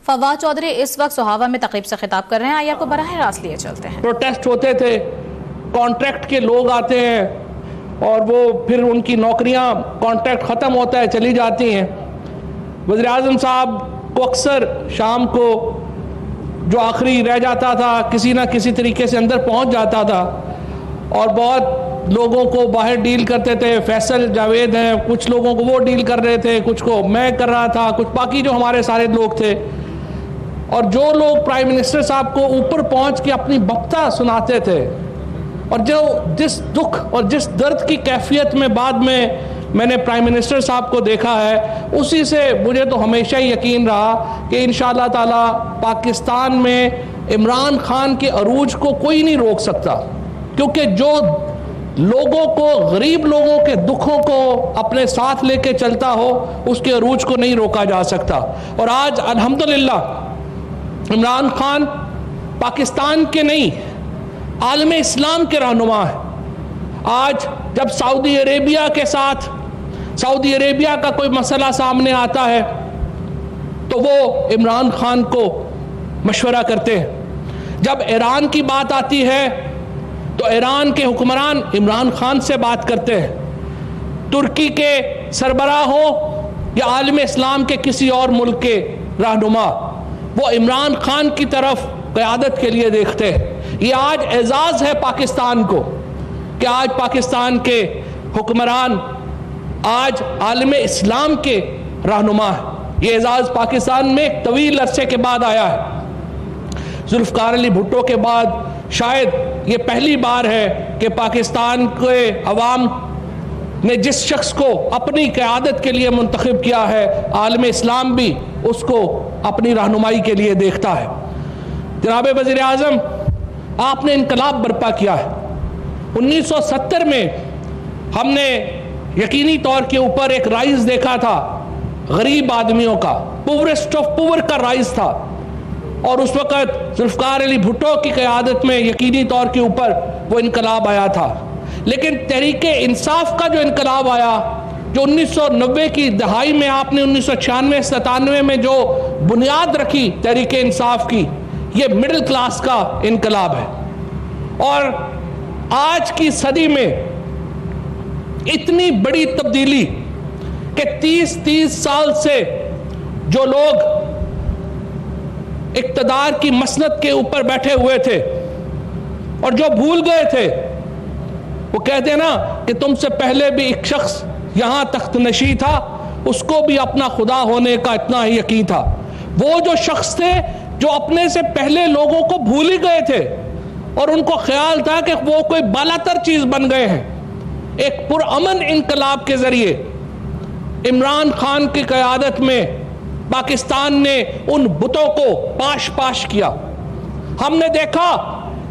फवाद चौधरी इस वक्त सोहावा में तकरीब से खिताब कर रहे हैं, आइए आपको बराह रास्त लिए चलते हैं। प्रोटेस्ट होते थे, कॉन्ट्रैक्ट के लोग आते हैं और वो फिर उनकी नौकरियां, कॉन्ट्रैक्ट ख़त्म होता है, चली जाती हैं। वज़ीर आज़म साहब को अक्सर शाम को जो आखिरी रह जाता था किसी ना किसी तरीके से अंदर पहुंच जाता था और बहुत लोगों को बाहर डील करते थे। फैसल जावेद हैं, कुछ लोगों को वो डील कर रहे थे, कुछ को मैं कर रहा था, कुछ बाकी जो हमारे सारे लोग थे। और जो लोग प्राइम मिनिस्टर साहब को ऊपर पहुंच के अपनी बकता सुनाते थे और जो जिस दुख और जिस दर्द की कैफियत में बाद में मैंने प्राइम मिनिस्टर साहब को देखा है, उसी से मुझे तो हमेशा ही यकीन रहा कि इंशाअल्लाह ताला पाकिस्तान में इमरान खान के अरूज को कोई नहीं रोक सकता, क्योंकि जो लोगों को, गरीब लोगों के दुखों को अपने साथ लेके चलता हो, उसके अरूज को नहीं रोका जा सकता। और आज अल्हम्दुलिल्लाह इमरान खान पाकिस्तान के नहीं, आलम इस्लाम के रहनुमा है। आज जब सऊदी अरेबिया के साथ सऊदी अरेबिया का कोई मसला सामने आता है तो वो इमरान खान को मशवरा करते हैं। जब ईरान की बात आती है तो ईरान के हुक्मरान इमरान खान से बात करते हैं। तुर्की के सरबराह हो या आलम इस्लाम के किसी और मुल्क के रहनुमा, वो इमरान खान की तरफ क़यादत के लिए देखते हैं। ये आज एजाज़ है पाकिस्तान को कि आज पाकिस्तान के हुक्मरान आज आलम इस्लाम के रहनुमा है। ये एजाज़ पाकिस्तान में एक तवील अरसे के बाद आया है। जुल्फ़िकार अली भुट्टो के बाद शायद ये पहली बार है कि पाकिस्तान के अवाम ने जिस शख्स को अपनी क़यादत के लिए मुंतखब किया है, आलम इस्लाम भी उसको अपनी रहनुमाई के लिए देखता है। जनाब वज़ीर आज़म, आपने इनकलाब बर्पा किया है। 1970 में हमने यकीनी तौर के ऊपर एक राइज देखा था गरीब आदमियों का, पुअरेस्ट ऑफ पुअर का राइज था, और उस वक़्त जुल्फ़िकार अली भुट्टो की क़यादत में यकीनी तौर के ऊपर वो इनकलाब आया था। लेकिन तहरीक इंसाफ का जो इनकलाब आया, जो 1990 की दहाई में आपने 1996-97 में जो बुनियाद रखी तहरीक इंसाफ की, ये मिडिल क्लास का इनकलाब है। और आज की सदी में इतनी बड़ी तब्दीली कि 30 साल से जो लोग इक़्तिदार की मसनद के ऊपर बैठे हुए थे और जो भूल गए थे, वो कहते हैं ना कि तुमसे पहले भी एक शख्स यहाँ तख्त नशी था, उसको भी अपना खुदा होने का इतना ही यकीन था। वो जो शख्स थे जो अपने से पहले लोगों को भूल ही गए थे और उनको ख्याल था कि वो कोई बालातर चीज बन गए हैं। एक पुरअमन इनकलाब के जरिए इमरान खान की क़यादत में पाकिस्तान ने उन बुतों को पाश पाश किया। हमने देखा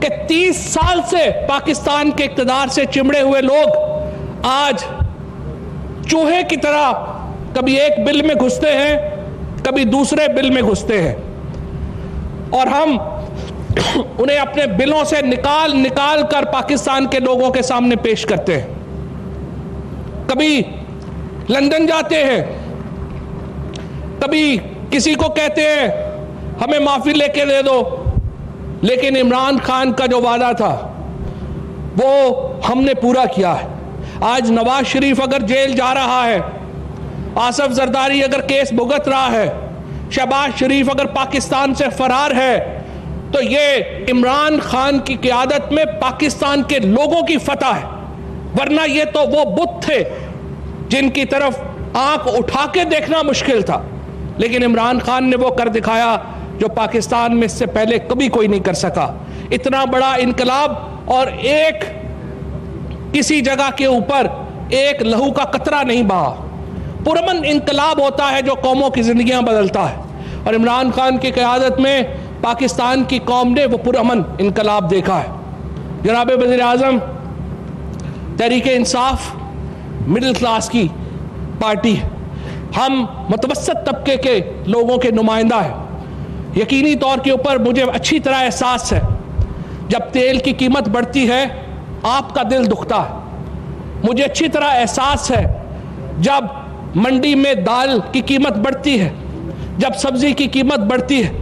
कि 30 साल से पाकिस्तान के इक़्तिदार से चिमड़े हुए लोग आज चूहे की तरह कभी एक बिल में घुसते हैं, कभी दूसरे बिल में घुसते हैं, और हम उन्हें अपने बिलों से निकाल निकाल कर पाकिस्तान के लोगों के सामने पेश करते हैं। कभी लंदन जाते हैं, कभी किसी को कहते हैं हमें माफी लेके दे दो, लेकिन इमरान खान का जो वादा था वो हमने पूरा किया है। आज नवाज शरीफ अगर जेल जा रहा है, आसफ जरदारी अगर केस भुगत रहा है, शहबाज शरीफ अगर पाकिस्तान से फरार है, तो ये इमरान खान की क़यादत में पाकिस्तान के लोगों की फतह है। वरना ये तो वो बुत थे जिनकी तरफ आंख उठा के देखना मुश्किल था, लेकिन इमरान खान ने वो कर दिखाया जो पाकिस्तान में इससे पहले कभी कोई नहीं कर सका। इतना बड़ा इनकलाब और एक किसी जगह के ऊपर एक लहू का कतरा नहीं बहा। पुरअमन इनकलाब होता है जो कौमों की जिंदगियां बदलता है, और इमरान खान की क़यादत में पाकिस्तान की कौम ने वो पुरअमन इनकलाब देखा है। जनाब वज़ीर आज़म, तहरीक इंसाफ मिडिल क्लास की पार्टी है। हम मुतवस्सित तबके के लोगों के नुमाइंदा है। यकीनी तौर के ऊपर मुझे अच्छी तरह एहसास है, जब तेल की कीमत बढ़ती है आपका दिल दुखता है। मुझे अच्छी तरह एहसास है जब मंडी में दाल की कीमत बढ़ती है, जब सब्जी की कीमत बढ़ती है,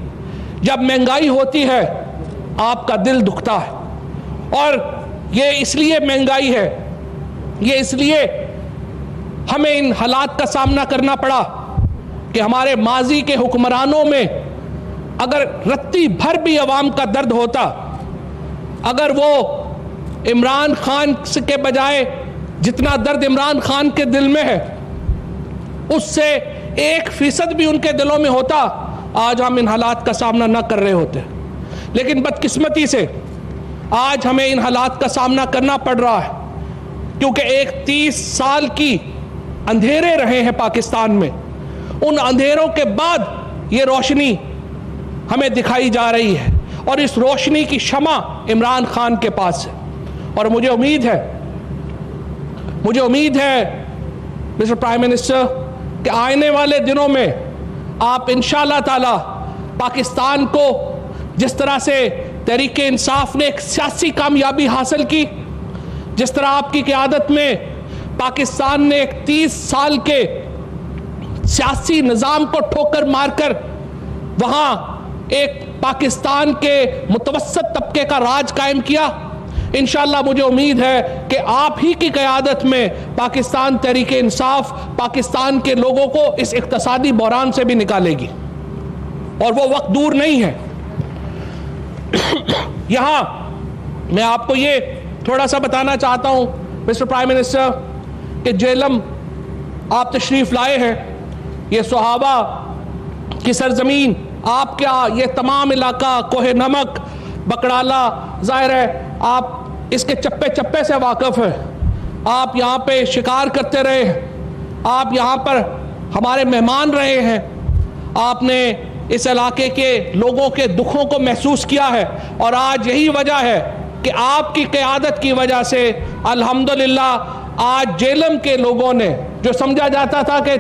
जब महंगाई होती है, आपका दिल दुखता है। और ये इसलिए महंगाई है, ये इसलिए हमें इन हालात का सामना करना पड़ा कि हमारे माजी के हुक्मरानों में अगर रत्ती भर भी अवाम का दर्द होता, अगर वो इमरान खान के बजाय जितना दर्द इमरान खान के दिल में है उससे 1% भी उनके दिलों में होता, आज हम इन हालात का सामना न कर रहे होते। लेकिन बदकिस्मती से आज हमें इन हालात का सामना करना पड़ रहा है, क्योंकि एक 30 साल की अंधेरे रहे हैं पाकिस्तान में। उन अंधेरों के बाद ये रोशनी हमें दिखाई जा रही है और इस रोशनी की शमा इमरान खान के पास है। और मुझे उम्मीद है मिस्टर प्राइम मिनिस्टर कि आने वाले दिनों में आप इंशाअल्लाह ताला पाकिस्तान को जिस तरह से तहरीक इंसाफ ने एक सियासी कामयाबी हासिल की, जिस तरह आपकी क़यादत में पाकिस्तान ने एक 30 साल के सियासी निज़ाम को ठोकर मारकर वहाँ एक पाकिस्तान के मुतवस्सत तबके का राज कायम किया, इंशाअल्लाह मुझे उम्मीद है कि आप ही की क़यादत में पाकिस्तान तहरीक इंसाफ पाकिस्तान के लोगों को इस इक़्तिसादी बहरान से भी निकालेगी और वो वक्त दूर नहीं है। यहाँ मैं आपको ये थोड़ा सा बताना चाहता हूँ मिस्टर प्राइम मिनिस्टर कि जेलम आप तशरीफ़ लाए हैं, ये सुहाबा की सरजमीन, आपका ये तमाम इलाका कोहे नमक बकड़ाला, ज़ाहिर है आप इसके चप्पे चप्पे से वाकिफ़ हैं। आप यहाँ पे शिकार करते रहे हैं, आप यहाँ पर हमारे मेहमान रहे हैं, आपने इस इलाके के लोगों के दुखों को महसूस किया है और आज यही वजह है कि आपकी क़यादत की वजह से अल्हम्दुलिल्लाह आज जेलम के लोगों ने, जो समझा जाता था कि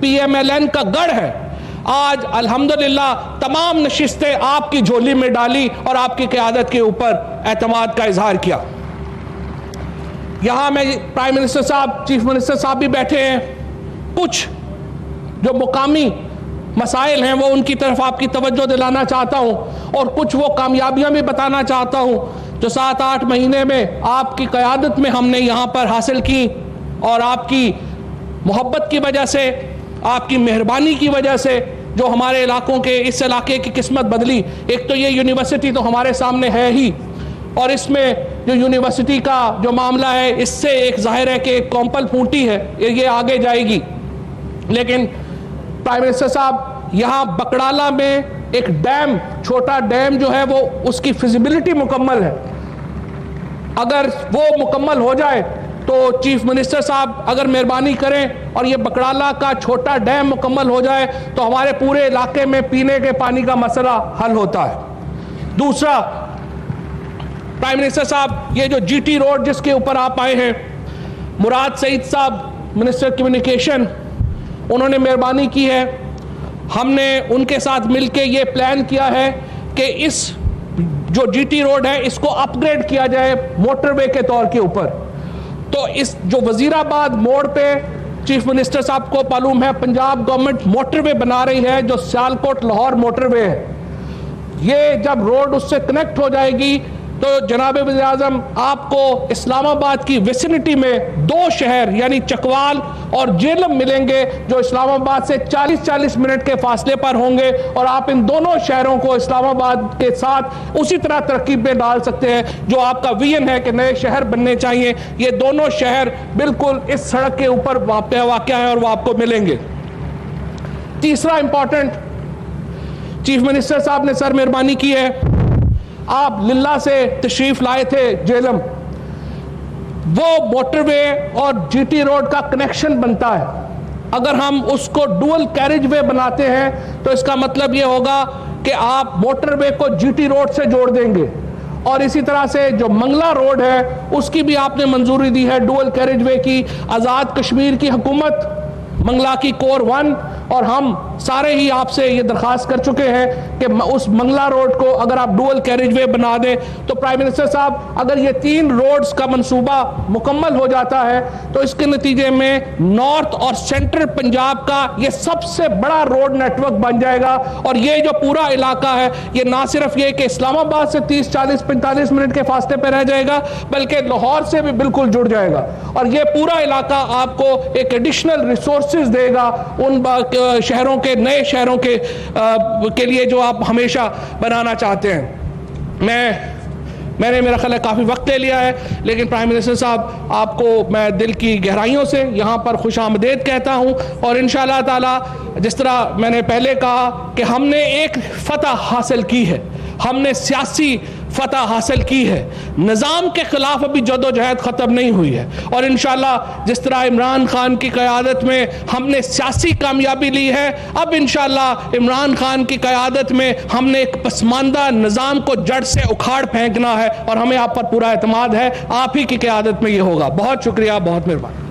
PMLN का गढ़ है, आज अल्हम्दुलिल्लाह तमाम नशिस्तें आपकी झोली में डाली और आपकी क़यादत के ऊपर एतमाद का इजहार किया। यहाँ मैं प्राइम मिनिस्टर साहब, चीफ मिनिस्टर साहब भी बैठे हैं, कुछ जो मुकामी मसाइल हैं वो उनकी तरफ आपकी तवज्जो दिलाना चाहता हूँ और कुछ वो कामयाबियाँ भी बताना चाहता हूँ जो 7-8 महीने में आपकी क़यादत में हमने यहाँ पर हासिल की और आपकी मोहब्बत की वजह से, आपकी मेहरबानी की वजह से जो हमारे इलाकों के, इस इलाके की किस्मत बदली। एक तो ये यूनिवर्सिटी तो हमारे सामने है ही, और इसमें जो यूनिवर्सिटी का जो मामला है इससे एक जाहिर है कि एक कॉम्पल फूटी है, ये आगे जाएगी। लेकिन प्राइम मिनिस्टर साहब, यहाँ बकड़ाला में एक डैम, छोटा डैम जो है वो उसकी फिजिबिलिटी मुकम्मल है। अगर वो मुकम्मल हो जाए तो चीफ मिनिस्टर साहब अगर मेहरबानी करें और ये बकड़ाला का छोटा डैम मुकम्मल हो जाए तो हमारे पूरे इलाके में पीने के पानी का मसला हल होता है। दूसरा, प्राइम मिनिस्टर साहब, ये जो GT रोड जिसके ऊपर आप आए हैं, मुराद सईद साहब मिनिस्टर कम्युनिकेशन, उन्होंने मेहरबानी की है, हमने उनके साथ मिलके ये प्लान किया है कि इस जो GT रोड है इसको अपग्रेड किया जाए मोटरवे के तौर के ऊपर। तो इस जो वजीराबाद मोड़ पे चीफ मिनिस्टर साहब को मालूम है पंजाब गवर्नमेंट मोटरवे बना रही है जो सियालकोट लाहौर मोटरवे है। ये जब रोड उससे कनेक्ट हो जाएगी तो जनाब वज़ीर आज़म आपको इस्लामाबाद की विसिनिटी में 2 शहर यानी चकवाल और जेलम मिलेंगे जो इस्लामाबाद से 40-40 मिनट के फासले पर होंगे और आप इन दोनों शहरों को इस्लामाबाद के साथ उसी तरह तरकीब में डाल सकते हैं जो आपका विजन है कि नए शहर बनने चाहिए। ये दोनों शहर बिल्कुल इस सड़क के ऊपर वाक़या है और वो आपको मिलेंगे। तीसरा इंपॉर्टेंट, चीफ मिनिस्टर साहब ने सर मेहरबानी की है, आप लिल्ला से तशरीफ लाए थे जेलम, वो मोटरवे और GT रोड का कनेक्शन बनता है। अगर हम उसको डुअल कैरिज वे बनाते हैं तो इसका मतलब ये होगा कि आप मोटरवे को GT रोड से जोड़ देंगे और इसी तरह से जो मंगला रोड है उसकी भी आपने मंजूरी दी है डुअल कैरिज वे की। आज़ाद कश्मीर की हुकूमत मंगला की कोर 1 और हम सारे ही आपसे ये दरख्वास्त कर चुके हैं कि उस मंगला रोड को अगर आप डुअल कैरेज वे बना दें, तो प्राइम मिनिस्टर साहब अगर ये 3 रोड्स का मंसूबा मुकम्मल हो जाता है तो इसके नतीजे में नॉर्थ और सेंट्रल पंजाब का ये सबसे बड़ा रोड नेटवर्क बन जाएगा। और ये जो पूरा इलाका है, ये ना सिर्फ ये कि इस्लामाबाद से 30, 40, 45 मिनट के फासले पर रह जाएगा, बल्कि लाहौर से भी बिल्कुल जुड़ जाएगा। और ये पूरा इलाका आपको एक एडिशनल रिसोर्सेज देगा उन शहरों के, नए शहरों के लिए जो आप हमेशा बनाना चाहते हैं। मैंने मेरा ख्याल है काफ़ी वक्त ले लिया है, लेकिन प्राइम मिनिस्टर साहब आपको मैं दिल की गहराइयों से यहाँ पर खुश आमदेद कहता हूँ। और इंशाअल्लाह ताला जिस तरह मैंने पहले कहा कि हमने एक फतह हासिल की है, हमने सियासी फतह हासिल की है, निज़ाम के खिलाफ अभी जदोजहद ख़त्म नहीं हुई है। और इंशाअल्लाह जिस तरह इमरान खान की क़यादत में हमने सियासी कामयाबी ली है, अब इंशाअल्लाह इमरान खान की क़यादत में हमने एक पसमानदा निज़ाम को जड़ से उखाड़ फेंकना है और हमें आप पर पूरा एतमाद है। आप ही की क़यादत में ये होगा। बहुत शुक्रिया, बहुत मेहरबानी।